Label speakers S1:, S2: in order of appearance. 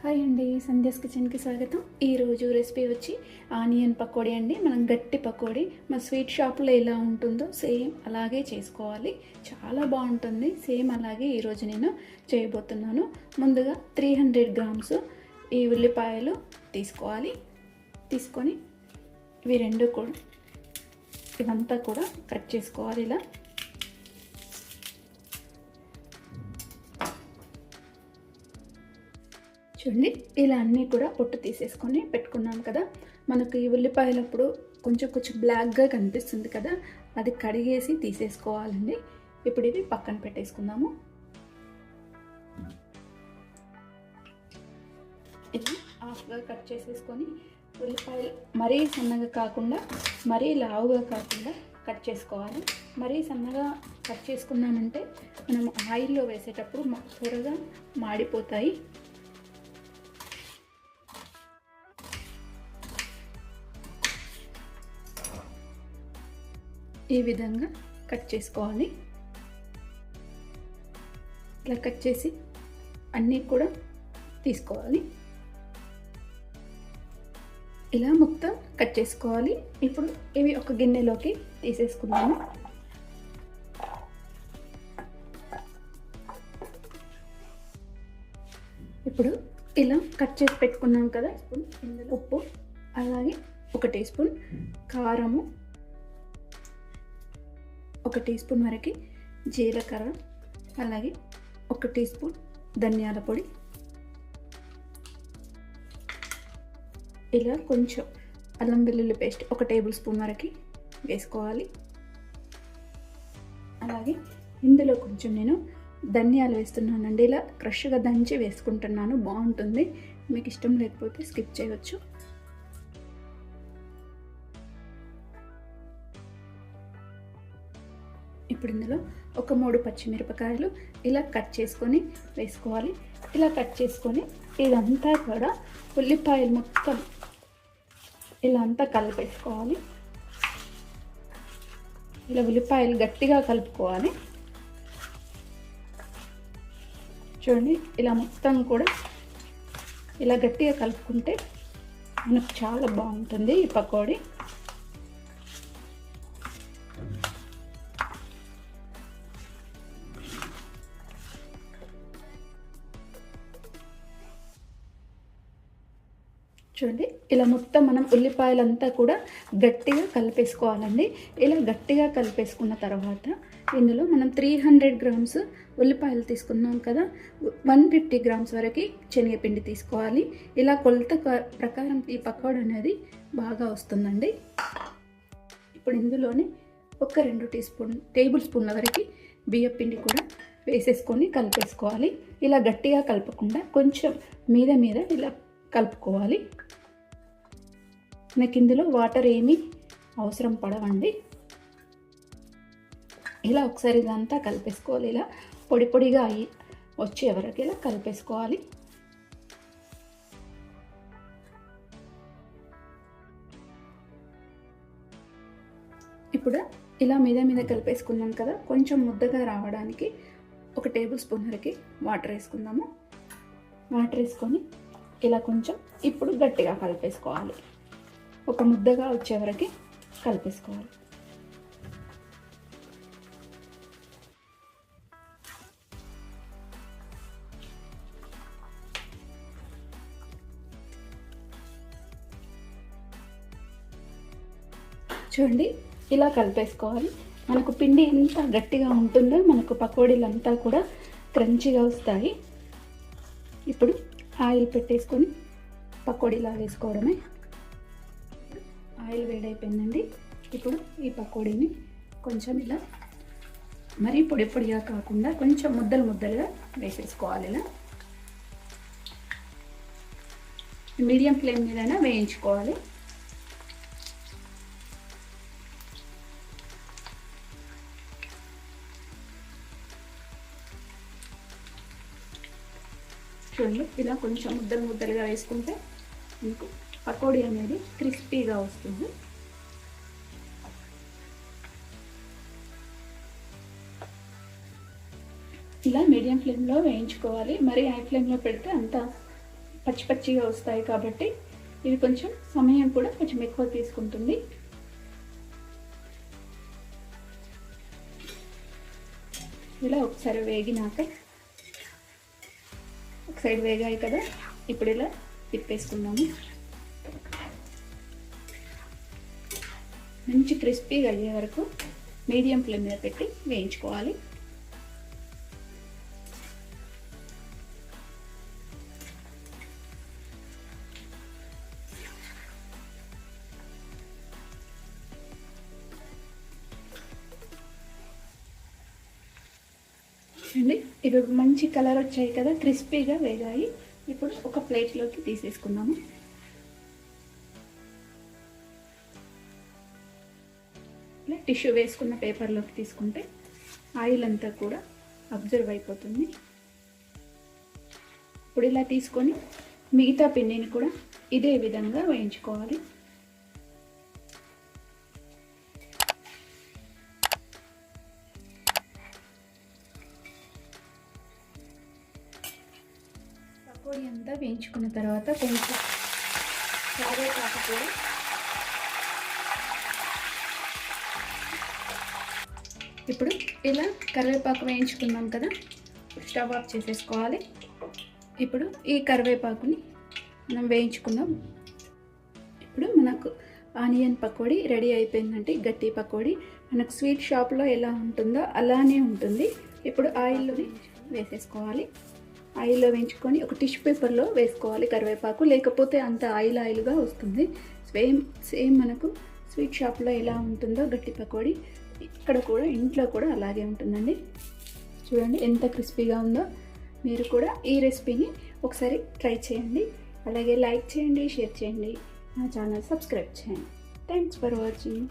S1: Hi అండి, సంధ్యాస్ కిచెన్కి స్వాగతం. ఈరోజు రెసిపీ వచ్చి ఆనియన్ పకోడీ అండి. మనం గట్టి పకోడీ మన స్వీట్ షాప్లో ఎలా ఉంటుందో సేమ్ అలాగే చేసుకోవాలి. చాలా బాగుంటుంది. సేమ్ అలాగే ఈరోజు నేను చేయబోతున్నాను. ముందుగా 300 గ్రామ్స్ ఈ ఉల్లిపాయలు తీసుకోవాలి. తీసుకొని ఇవి రెండు కూడా ఇవంతా కూడా కట్ చేసుకోవాలి. ఇలా చూడండి, ఇలా అన్నీ కూడా పొట్టు తీసేసుకొని పెట్టుకున్నాం కదా. మనకు ఈ ఉల్లిపాయలప్పుడు కొంచెం బ్లాక్గా కనిపిస్తుంది కదా, అది కడిగేసి తీసేసుకోవాలండి. ఇప్పుడు ఇవి పక్కన పెట్టేసుకుందాము. ఇది హాఫ్గా కట్ చేసేసుకొని ఉల్లిపాయలు మరీ సన్నగా కాకుండా మరీ లావుగా కాకుండా కట్ చేసుకోవాలి. మరీ సన్నగా కట్ చేసుకున్నామంటే మనం ఆయిల్లో వేసేటప్పుడు త్వరగా మాడిపోతాయి. ఈ విధంగా కట్ చేసుకోవాలి. ఇలా కట్ చేసి అన్నీ కూడా తీసుకోవాలి. ఇలా మొత్తం కట్ చేసుకోవాలి. ఇప్పుడు ఇవి ఒక గిన్నెలోకి తీసేసుకున్నాము. ఇప్పుడు ఇలా కట్ చేసి పెట్టుకున్నాం కదా. ఇందులో ఉప్పు, అలాగే 1 టీ స్పూన్ కారము, 1 టీ స్పూన్ వరకు జీలకర్ర, అలాగే 1 టీ స్పూన్ ధనియాల పొడి, ఇలా కొంచెం అల్లం వెల్లుల్లి పేస్ట్ 1 టేబుల్ స్పూన్ వరకు వేసుకోవాలి. అలాగే ఇందులో కొంచెం నేను ధనియాలు వేస్తున్నానండి. ఇలా క్రష్గా దంచి వేసుకుంటున్నాను, బాగుంటుంది. మీకు ఇష్టం లేకపోతే స్కిప్ చేయవచ్చు. ఇప్పుడు ఇందులో ఒక 3 పచ్చిమిరపకాయలు ఇలా కట్ చేసుకొని వేసుకోవాలి. ఇలా కట్ చేసుకొని ఇదంతా కూడా ఉల్లిపాయలు మొత్తం ఇలా అంతా కలిపేసుకోవాలి. ఇలా ఉల్లిపాయలు గట్టిగా కలుపుకోవాలి. చూడండి, ఇలా మొత్తం కూడా ఇలా గట్టిగా కలుపుకుంటే మనకు చాలా బాగుంటుంది ఈ పకోడీ. చూడండి, ఇలా మొత్తం మనం ఉల్లిపాయలంతా కూడా గట్టిగా కలిపేసుకోవాలండి. ఇలా గట్టిగా కలిపేసుకున్న తర్వాత ఇందులో మనం 300 గ్రామ్స్ ఉల్లిపాయలు తీసుకున్నాం కదా, 150 గ్రామ్స్ వరకు శనగపిండి తీసుకోవాలి. ఇలా కొలత ప్రకారం ఈ పకోడీ అనేది బాగా వస్తుందండి. ఇప్పుడు ఇందులోనే ఒక 2 టేబుల్ స్పూన్ల వరకు బియ్యపిండి కూడా వేసేసుకొని కలిపేసుకోవాలి. ఇలా గట్టిగా కలపకుండా కొంచెం మీద ఇలా కలుపుకోవాలి. నాకు ఇందులో వాటర్ ఏమీ అవసరం పడవండి. ఇలా ఒకసారి ఇదంతా కలిపేసుకోవాలి. ఇలా పొడిగా వచ్చే వరకు ఇలా కలిపేసుకోవాలి. ఇప్పుడు ఇలా మీద కలిపేసుకున్నాం కదా, కొంచెం ముద్దగా రావడానికి 1 టేబుల్ స్పూన్ వరకు వాటర్ వేసుకుందాము. వాటర్ వేసుకొని ఇలా కొంచెం ఇప్పుడు గట్టిగా కలిపేసుకోవాలి. ఒక ముద్దగా వచ్చే వరకు కలిపేసుకోవాలి. చూడండి, ఇలా కలిపేసుకోవాలి. మనకు పిండి ఎంత గట్టిగా ఉంటుందో మనకు పకోడీలంతా కూడా క్రంచీగా వస్తాయి. ఇప్పుడు ఆయిల్ పెట్టేసుకొని పకోడీలా వేసుకోవడమే. ఆయిల్ వేడైపోయిందండి. ఇప్పుడు ఈ పకోడీని కొంచెం ఇలా మరీ పొడిగా కాకుండా కొంచెం ముద్దలుగా వేసేసుకోవాలి. ఇలా మీడియం ఫ్లేమ్ మీదైనా వేయించుకోవాలి. చూడండి, ఇలా కొంచెం ముద్దలుగా వేసుకుంటే మీకు పకోడీ అనేది క్రిస్పీగా వస్తుంది. ఇలా మీడియం ఫ్లేమ్లో వేయించుకోవాలి. మరి హై ఫ్లేమ్లో పెడితే అంత పచ్చి పచ్చిగా వస్తాయి కాబట్టి ఇవి కొంచెం సమయం కూడా కొంచెం ఎక్కువ తీసుకుంటుంది. ఇలా ఒకసారి వేగినాక, ఒక సైడ్ వేగాయి కదా, ఇప్పుడు ఇలా తిప్పేసుకుందాము. మంచి క్రిస్పీగా అయ్యే వరకు మీడియం ఫ్లేమ్ మీద పెట్టి వేయించుకోవాలి. అండి ఇవి మంచి కలర్ వచ్చాయి కదా, క్రిస్పీగా వేగాయి. ఇప్పుడు ఒక ప్లేట్లోకి తీసేసుకుందాము. ఇలా టిష్యూ వేసుకున్న పేపర్లోకి తీసుకుంటే ఆయిల్ అంతా కూడా అబ్జర్వ్ అయిపోతుంది. ఇప్పుడు ఇలా తీసుకొని మిగతా పిండిని కూడా ఇదే విధంగా వేయించుకోవాలి. పకోడీ అంతా వేయించుకున్న తర్వాత కొంచెం కరివేపాకు కూడా ఇప్పుడు ఇలా కరివేపాకు వేయించుకున్నాం కదా, స్టవ్ ఆఫ్ చేసేసుకోవాలి. ఇప్పుడు ఈ కరివేపాకుని మనం వేయించుకుందాం. ఇప్పుడు మనకు ఆనియన్ పకోడీ రెడీ అయిపోయిందంటే, గట్టి పకోడీ మనకు స్వీట్ షాప్లో ఎలా ఉంటుందో అలానే ఉంటుంది. ఇప్పుడు ఆయిల్లో వేసేసుకోవాలి. ఆయిల్లో వేయించుకొని ఒక టిష్యూ పేపర్లో వేసుకోవాలి కరివేపాకు, లేకపోతే అంత ఆయిల్గా వస్తుంది. సేమ్ మనకు స్వీట్ షాప్లో ఎలా ఉంటుందో గట్టి పకోడీ ఇక్కడ కూడా ఇంట్లో కూడా అలాగే ఉంటుందండి. చూడండి ఎంత క్రిస్పీగా ఉందో. మీరు కూడా ఈ రెసిపీని ఒకసారి ట్రై చేయండి. అలాగే లైక్ చేయండి, షేర్ చేయండి, నా ఛానల్ సబ్స్క్రైబ్ చేయండి. Thanks for watching.